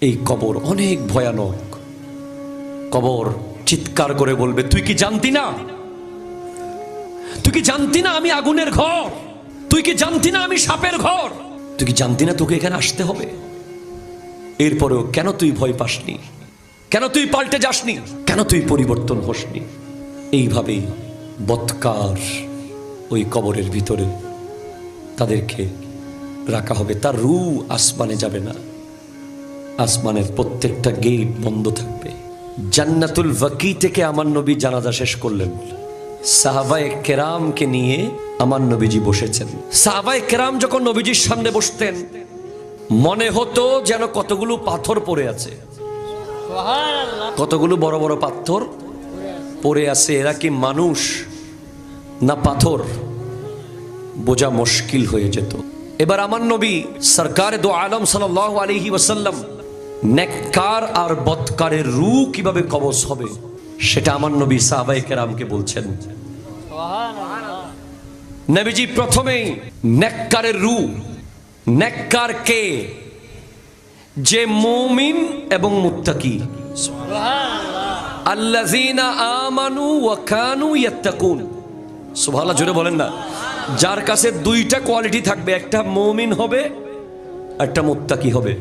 এই কবর অনেক ভয়ানক। কবর চিৎকার করে বলবে, তুই কি জানতি না? তুই কি জানতি না আমি আগুনের ঘর? তুই কি জানতি না আমি সাপের ঘর? তুই কি জানতি না তোকে এখানে আসতে হবে? এরপরেও কেন তুই ভয় পাসনি? কেন তুই পাল্টে যাসনি? কেন তুই পরিবর্তন হসনি? এইভাবেই বৎকার ওই কবরের ভিতরে তাদেরকে রাখা হবে। তার রূহ আসমানে যাবে না, আসমানের প্রত্যেকটা গেট বন্ধ থাকবে। জান্নাতুল বাকি থেকে আমার নবী জানাজা শেষ করলেন। সাহাবায়ে কেরামকে নিয়ে আমার নবীজি বসেছেন। সাহাবায়ে কেরাম যখন নবীজির সামনে বসতেন, মনে হতো যেন কতগুলো পাথর পড়ে আছে, কতগুলো বড় বড় পাথর পড়ে আছে। এরা কি মানুষ না পাথর বোঝা মুশকিল হয়ে যেত। এবার আমার নবী সরকার দো আলম সাল্লাল্লাহু আলাইহি ওয়াসাল্লাম নেককার আর বদকারের রূহ কিভাবে কবজ হবে সেটা আমার নবী সাহাবায়ে কেরামকে বলছেন। নবীজি প্রথমেই নেককারের রূহ, নেককার কে? যে মুমিন এবং মুত্তাকি, আল্লাযীনা আমানু ওয়া কানু ইয়াত্তাকুন। সুবহানাল্লাহ, জোরে বলেন না। যার কাছে দুইটা কোয়ালিটি থাকবে, একটা মুমিন হবে, একটা মুত্তাকি হবে।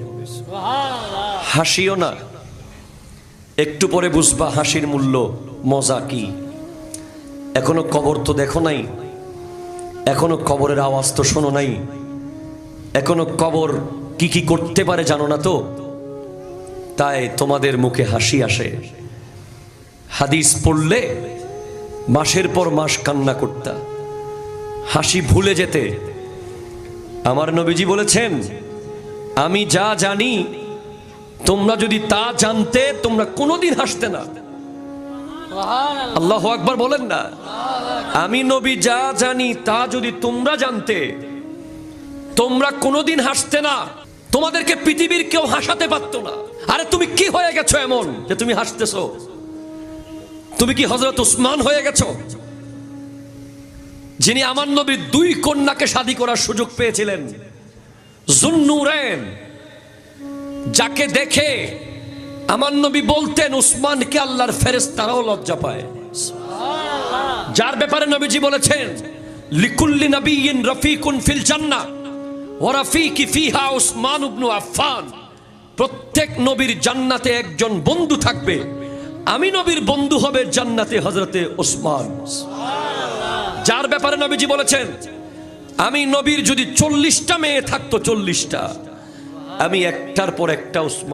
হাসিও না, একটু পরে বুঝবা হাসির মূল্য, মজা কি। এখনো কবর তো দেখো নাই, এখনো কবরের আওয়াজ তো শোনো নাই, এখনো কবর কি কি করতে পারে জানো না তো, তাই তোমাদের মুখে হাসি আসে। হাদিস পড়লে মাসের পর মাস কান্না করতা, হাসি ভুলে যেতে। আমার নবীজি বলেছেন, আমি যা জানি তোমরা যদি তা জানতে তোমরা কোনোদিন হাসতে না। আল্লাহু আকবার বলেন না। আমি নবী যা জানি তা যদি তোমরা জানতে তোমরা কোনোদিন হাসতে না। তোমাদেরকে পৃথিবীর কেউ হাসাতে পারতো না। আরে তুমি কি হয়ে গেছো এমন যে তুমি হাসতেছো? তুমি কি হযরত উসমান হয়ে গেছো, যিনি আমার নবী দুই কন্যাকে শাদী করার সুযোগ পেয়েছিলেন? যুন্নুরাইন, যাকে দেখে আমার নবী বলতেন উসমানকে আল্লাহর ফেরেশতারাও লজ্জা পায়। যার ব্যাপারে নবীজি বলেছেন, লিকুল্লি নাবিয়্যিন রাফিকুন ফিল জান্নাহ ওয়া রাফিকি ফিহা উসমান ইবনে আফফান। প্রত্যেক নবীর জান্নাতে একজন বন্ধু থাকবে, আমি নবীর বন্ধু হবে জান্নাতে হযরতে উসমান। যার ব্যাপারে নবীজি বলেছেন, আমি নবীর যদি 40টা মেয়ে থাকতো, 40টা, আমি একটার পর একটা উসমান